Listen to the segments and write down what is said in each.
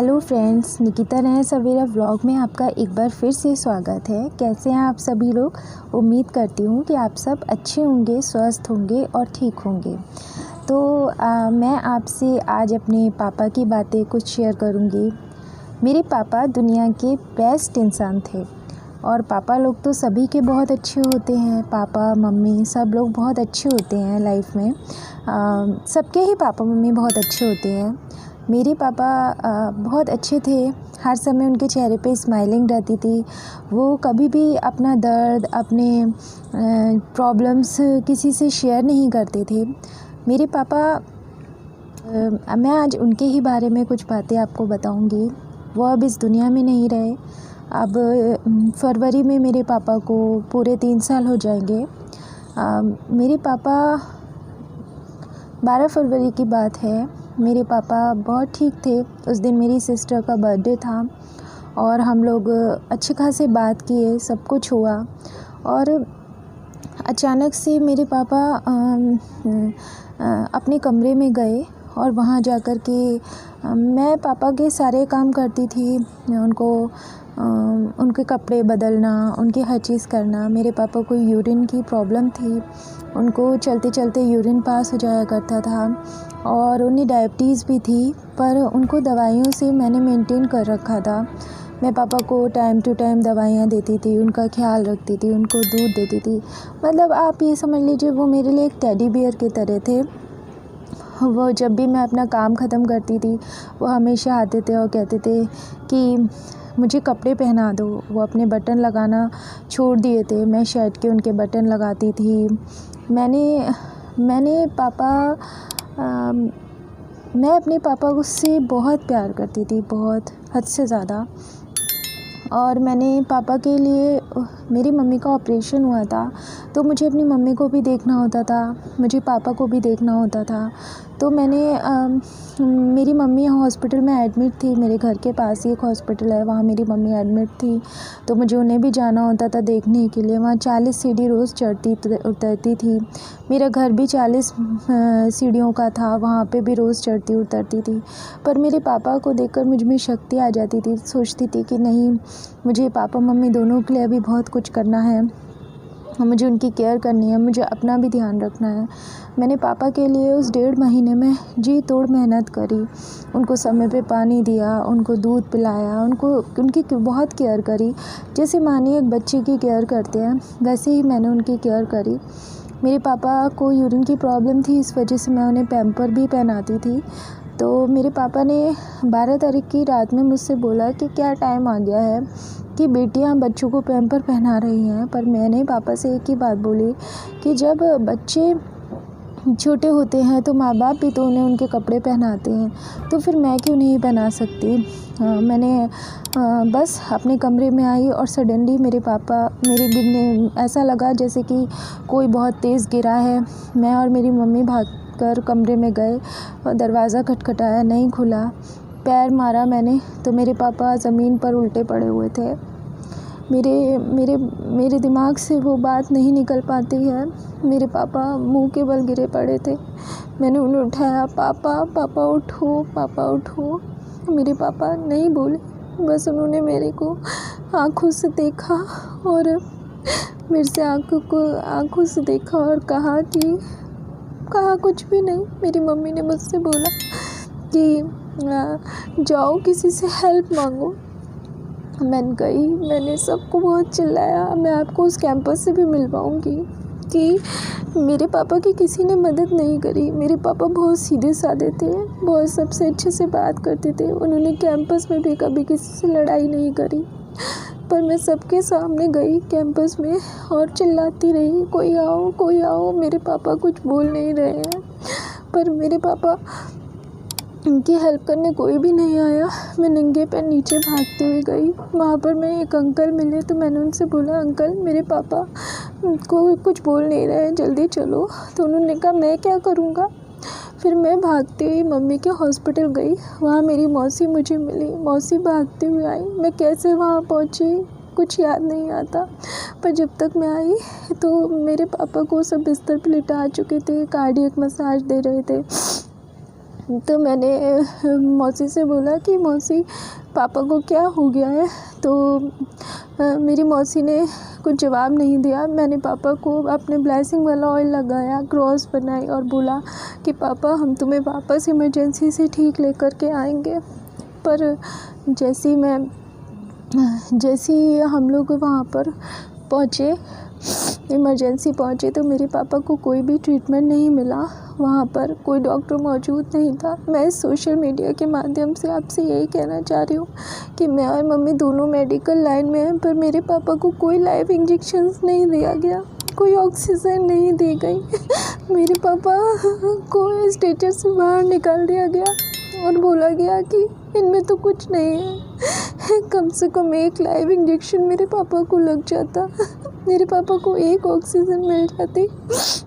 Hello friends, Nikita नया सवेरा vlog में आपका एक बार फिर से स्वागत है। कैसे हैं आप सभी लोग। उम्मीद करती हूँ कि आप सब अच्छे होंगे, स्वस्थ होंगे और ठीक होंगे। तो मैं आपसे आज अपने पापा की बातें कुछ शेयर करूँगी। मेरे पापा दुनिया के बेस्ट इंसान थे और पापा लोग तो सभी के बहुत अच्छे होते हैं। पापा मम्मी सब लोग बहुत अच्छे होते हैं लाइफ में। सबके ही पापा मम्मी बहुत अच्छे होते हैं। मेरे पापा बहुत अच्छे थे। हर समय उनके चेहरे पे स्माइलिंग रहती थी। वो कभी भी अपना दर्द, अपने प्रॉब्लम्स किसी से शेयर नहीं करते थे। मेरे पापा मैं आज उनके ही बारे में कुछ बातें आपको बताऊंगी। वो अब इस दुनिया में नहीं रहे। अब फरवरी में मेरे पापा को पूरे 3 साल हो जाएंगे। मेरे पापा 12 फरवरी की बात है। मेरे पापा बहुत ठीक थे। उस दिन मेरी सिस्टर का बर्थडे था और हम लोग अच्छे खासे बात किए, सब कुछ हुआ। और अचानक से मेरे पापा अपने कमरे में गए और वहाँ जाकर के मैं पापा के सारे काम करती थी। उनके कपड़े बदलना, उनकी हर चीज़ करना। मेरे पापा को यूरिन की प्रॉब्लम थी। उनको चलते चलते यूरिन पास हो जाया करता था और उन्हें डायबिटीज़ भी थी, पर उनको दवाइयों से मैंने मेंटेन कर रखा था। मैं पापा को टाइम टू टाइम दवाइयाँ देती थी, उनका ख्याल रखती थी, उनको दूध देती थी। मतलब आप ये समझ लीजिए वो मेरे लिए एक टेडी बियर की तरह थे। वो जब भी मैं अपना काम ख़त्म करती थी वो हमेशा आते थे और कहते थे कि मुझे कपड़े पहना दो। वो अपने बटन लगाना छोड़ दिए थे, मैं शर्ट के उनके बटन लगाती थी। मैं अपने पापा से बहुत प्यार करती थी, बहुत हद से ज़्यादा। और मैंने पापा के लिए, मेरी मम्मी का ऑपरेशन हुआ था तो मुझे अपनी मम्मी को भी देखना होता था, मुझे पापा को भी देखना होता था। तो मेरी मम्मी हॉस्पिटल में एडमिट थी। मेरे घर के पास ही एक हॉस्पिटल है, वहाँ मेरी मम्मी एडमिट थी। तो मुझे उन्हें भी जाना होता था देखने के लिए। वहाँ 40 सीढ़ी रोज़ चढ़ती उतरती थी। मेरा घर भी 40 सीढ़ियों का था, वहाँ पे भी रोज़ चढ़ती उतरती थी। पर मेरे पापा को देखकर मुझ में शक्ति आ जाती थी। सोचती थी कि नहीं, मुझे पापा मम्मी दोनों के लिए अभी बहुत कुछ करना है, मुझे उनकी केयर करनी है, मुझे अपना भी ध्यान रखना है। मैंने पापा के लिए उस 1.5 महीने में जी तोड़ मेहनत करी। उनको समय पे पानी दिया, उनको दूध पिलाया, उनकी बहुत केयर करी। जैसे मानिए एक बच्चे की केयर करते हैं, वैसे ही मैंने उनकी केयर करी। मेरे पापा को यूरिन की प्रॉब्लम थी, इस वजह से मैं उन्हें पैम्पर भी पहनाती थी। तो मेरे पापा ने 12 तारीख की रात में मुझसे बोला कि क्या टाइम आ गया है कि बेटियां बच्चों को पैम्पर पहना रही हैं। पर मैंने पापा से एक ही बात बोली कि जब बच्चे छोटे होते हैं तो माँ बाप भी तो उन्हें उनके कपड़े पहनाते हैं, तो फिर मैं क्यों नहीं पहना सकती। मैंने बस अपने कमरे में आई और सडनली मेरे गिरने ऐसा लगा जैसे कि कोई बहुत तेज़ गिरा है। मैं और मेरी मम्मी भागकर कमरे में गए और दरवाज़ा खटखटाया, नहीं खुला। पैर मारा मैंने तो मेरे पापा ज़मीन पर उल्टे पड़े हुए थे। मेरे दिमाग से वो बात नहीं निकल पाती है। मेरे पापा मुंह के बल गिरे पड़े थे। मैंने उन्हें उठाया, पापा पापा उठो, पापा उठो। मेरे पापा नहीं बोले, बस उन्होंने मेरे को आँखों से देखा और मेरे से आँखों से देखा और कहा कुछ भी नहीं। मेरी मम्मी ने मुझसे बोला कि जाओ किसी से हेल्प मांगो। मैं गई, मैंने सबको बहुत चिल्लाया। मैं आपको उस कैंपस से भी मिलवाऊंगी कि मेरे पापा की किसी ने मदद नहीं करी। मेरे पापा बहुत सीधे साधे थे, बहुत सबसे अच्छे से बात करते थे। उन्होंने कैंपस में भी कभी किसी से लड़ाई नहीं करी। पर मैं सबके सामने गई कैंपस में और चिल्लाती रही, कोई आओ, कोई आओ। मेरे पापा कुछ बोल नहीं रहे हैं, पर मेरे पापा उनकी हेल्प करने कोई भी नहीं आया। मैं नंगे पैर नीचे भागती हुई गई। वहाँ पर मैं एक अंकल मिले तो मैंने उनसे बोला, अंकल मेरे पापा को कुछ बोल नहीं रहे हैं, जल्दी चलो। तो उन्होंने कहा मैं क्या करूँगा। फिर मैं भागती हुई मम्मी के हॉस्पिटल गई। वहाँ मेरी मौसी मुझे मिली। मौसी भागती हुई आई। मैं कैसे वहाँ पहुँची कुछ याद नहीं आता, पर जब तक मैं आई तो मेरे पापा को सब बिस्तर पर लिटा चुके थे, कार्डियक मसाज दे रहे थे। तो मैंने मौसी से बोला कि मौसी पापा को क्या हो गया है। तो मेरी मौसी ने कुछ जवाब नहीं दिया। मैंने पापा को अपने ब्लेसिंग वाला ऑयल लगाया, क्रॉस बनाई और बोला कि पापा हम तुम्हें वापस इमरजेंसी से ठीक लेकर के आएंगे। पर जैसे ही हम लोग वहाँ पर पहुँचे, इमरजेंसी पहुँचे, तो मेरे पापा को कोई भी ट्रीटमेंट नहीं मिला। वहाँ पर कोई डॉक्टर मौजूद नहीं था। मैं सोशल मीडिया के माध्यम से आपसे यही कहना चाह रही हूँ कि मैं और मम्मी दोनों मेडिकल लाइन में हैं, पर मेरे पापा को कोई लाइव इंजेक्शंस नहीं दिया गया, कोई ऑक्सीजन नहीं दी गई। मेरे पापा को स्ट्रेचर से बाहर निकाल दिया गया और बोला गया कि इनमें तो कुछ नहीं है। कम से कम एक लाइव इंजेक्शन मेरे पापा को लग जाता, मेरे पापा को एक ऑक्सीजन मिल जाती।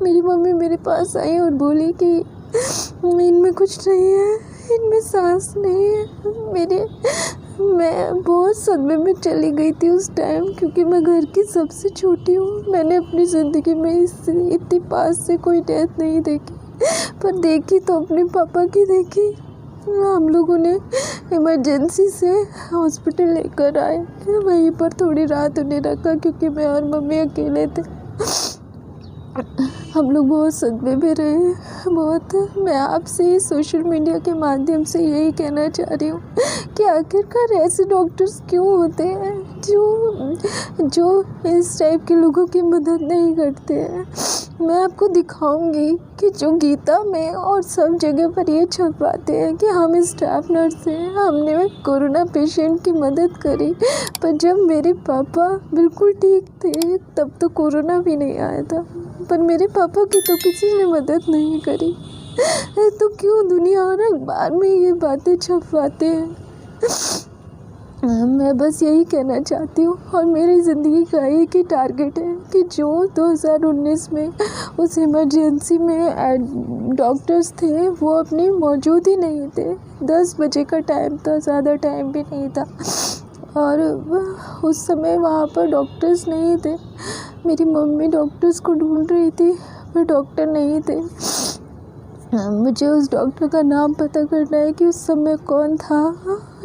मेरी मम्मी मेरे पास आई और बोली कि इनमें कुछ नहीं है, इनमें सांस नहीं है। मैं बहुत सदमे में चली गई थी उस टाइम, क्योंकि मैं घर की सबसे छोटी हूँ। मैंने अपनी ज़िंदगी में इतनी पास से कोई डेथ नहीं देखी, पर देखी तो अपने पापा की देखी। हम लोगों ने इमरजेंसी से हॉस्पिटल लेकर आए, वहीं पर थोड़ी रात उन्हें रखा क्योंकि मैं और मम्मी अकेले थे। हम लोग बहुत सदमे में रहे, बहुत। मैं आपसे सोशल मीडिया के माध्यम से यही कहना चाह रही हूँ कि आखिरकार ऐसे डॉक्टर्स क्यों होते हैं जो इस टाइप के लोगों की मदद नहीं करते हैं। मैं आपको दिखाऊंगी कि जो गीता में और सब जगह पर ये छपवाते हैं कि हम स्टाफ नर्स हैं, हमने कोरोना पेशेंट की मदद करी, पर जब मेरे पापा बिल्कुल ठीक थे तब तो कोरोना भी नहीं आया था, पर मेरे पापा की तो किसी ने मदद नहीं करी। तो क्यों दुनिया और अखबार में ये बातें छपवाते हैं। मैं बस यही कहना चाहती हूँ, और मेरी ज़िंदगी का एक ही टारगेट है कि जो 2019 में उस इमरजेंसी में डॉक्टर्स थे वो अपनी मौजूद ही नहीं थे। 10 बजे का टाइम था, ज़्यादा टाइम भी नहीं था, और उस समय वहाँ पर डॉक्टर्स नहीं थे। मेरी मम्मी डॉक्टर्स को ढूंढ रही थी, पर डॉक्टर नहीं थे। मुझे उस डॉक्टर का नाम पता करना है कि उस समय कौन था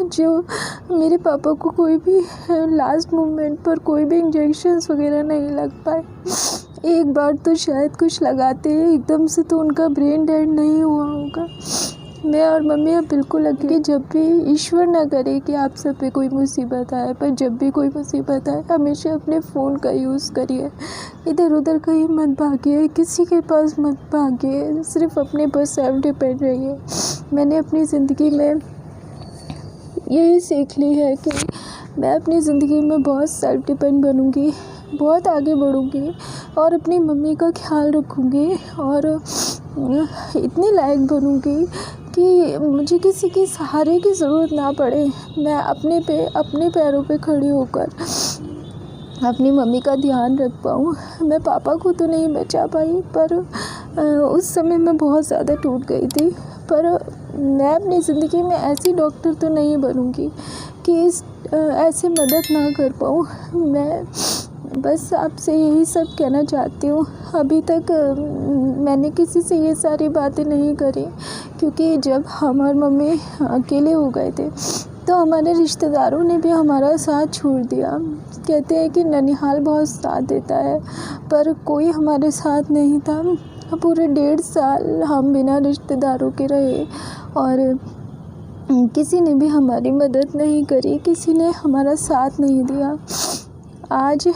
जो मेरे पापा को कोई भी लास्ट मोमेंट पर कोई भी इंजेक्शन्स वगैरह नहीं लग पाए। एक बार तो शायद कुछ लगाते हैं, एकदम से तो उनका ब्रेन डेड नहीं हुआ होगा। मैं और मम्मी अब बिल्कुल अकेले, जब भी ईश्वर ना करे कि आप सब पे कोई मुसीबत आए, पर जब भी कोई मुसीबत आए हमेशा अपने फ़ोन का यूज़ करिए, इधर उधर कहीं मत भागिए, किसी के पास मत भागिए, सिर्फ अपने पर सेल्फ डिपेंड रहिए। मैंने अपनी ज़िंदगी में यही सीख ली है कि मैं अपनी ज़िंदगी में बहुत सेल्फ डिपेंड बनूँगी, बहुत आगे बढ़ूँगी और अपनी मम्मी का ख्याल रखूँगी और इतनी लायक बनूँगी कि मुझे किसी के सहारे की ज़रूरत ना पड़े। मैं अपने पैरों पे खड़ी होकर अपनी मम्मी का ध्यान रख पाऊँ। मैं पापा को तो नहीं बचा पाई, पर उस समय मैं बहुत ज़्यादा टूट गई थी। पर मैं अपनी ज़िंदगी में ऐसी डॉक्टर तो नहीं बनूँगी कि ऐसे मदद ना कर पाऊँ। मैं बस आपसे यही सब कहना चाहती हूँ। अभी तक मैंने किसी से ये सारी बातें नहीं करी, क्योंकि जब हम और मम्मी अकेले हो गए थे तो हमारे रिश्तेदारों ने भी हमारा साथ छोड़ दिया। कहते हैं कि ननिहाल बहुत साथ देता है, पर कोई हमारे साथ नहीं था। पूरे 1.5 साल हम बिना रिश्तेदारों के रहे और किसी ने भी हमारी मदद नहीं करी, किसी ने हमारा साथ नहीं दिया। आज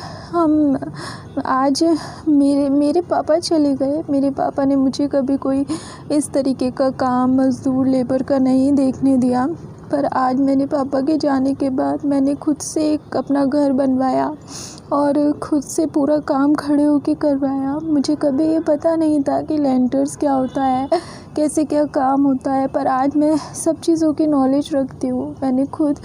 मेरे पापा चले गए। मेरे पापा ने मुझे कभी कोई इस तरीके का काम मज़दूर लेबर का नहीं देखने दिया, पर आज मेरे पापा के जाने के बाद मैंने खुद से एक अपना घर बनवाया और खुद से पूरा काम खड़े होके करवाया। मुझे कभी ये पता नहीं था कि लेंटर्स क्या होता है, कैसे क्या काम होता है, पर आज मैं सब चीज़ों की नॉलेज रखती हूँ। मैंने खुद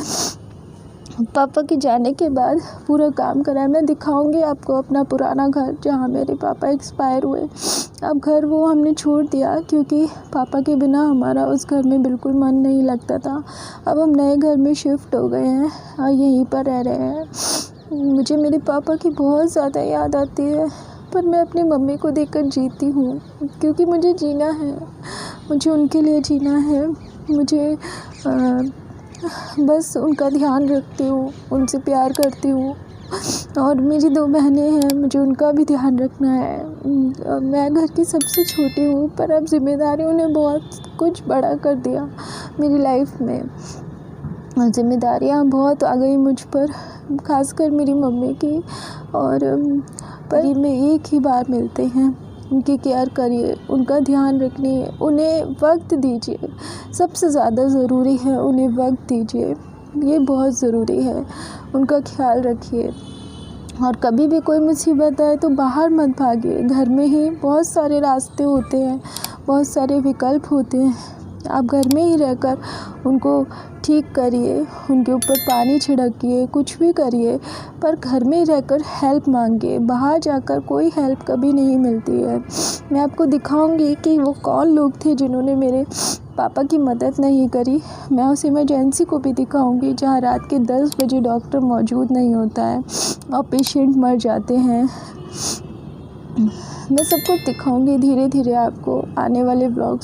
पापा के जाने के बाद पूरा काम करा है। मैं दिखाऊंगी आपको अपना पुराना घर जहाँ मेरे पापा एक्सपायर हुए। अब घर वो हमने छोड़ दिया, क्योंकि पापा के बिना हमारा उस घर में बिल्कुल मन नहीं लगता था। अब हम नए घर में शिफ्ट हो गए हैं और यहीं पर रह रहे हैं। मुझे मेरे पापा की बहुत ज़्यादा याद आती है, पर मैं अपनी मम्मी को देखकर जीती हूँ, क्योंकि मुझे जीना है। मुझे उनके लिए जीना है। मुझे बस उनका ध्यान रखती हूँ, उनसे प्यार करती हूँ। और मेरी 2 बहनें हैं, मुझे उनका भी ध्यान रखना है। मैं घर की सबसे छोटी हूँ, पर अब ज़िम्मेदारियों ने बहुत कुछ बड़ा कर दिया मेरी लाइफ में। ज़िम्मेदारियाँ बहुत आ गई मुझ पर, ख़ासकर मेरी मम्मी की। और पर में एक ही बार मिलते हैं, उनकी केयर करिए, उनका ध्यान रखिए, उन्हें वक्त दीजिए। सबसे ज़्यादा ज़रूरी है उन्हें वक्त दीजिए, ये बहुत ज़रूरी है। उनका ख्याल रखिए। और कभी भी कोई मुसीबत आए तो बाहर मत भागिए, घर में ही बहुत सारे रास्ते होते हैं, बहुत सारे विकल्प होते हैं। आप घर में ही रहकर उनको ठीक करिए, उनके ऊपर पानी छिड़किए, कुछ भी करिए, पर घर में ही रहकर हेल्प मांगिए। बाहर जाकर कोई हेल्प कभी नहीं मिलती है। मैं आपको दिखाऊंगी कि वो कौन लोग थे जिन्होंने मेरे पापा की मदद नहीं करी। मैं उस इमरजेंसी को भी दिखाऊंगी जहाँ रात के 10 बजे डॉक्टर मौजूद नहीं होता है और पेशेंट मर जाते हैं। मैं सब कुछ दिखाऊंगी धीरे धीरे आपको आने वाले ब्लॉग्स।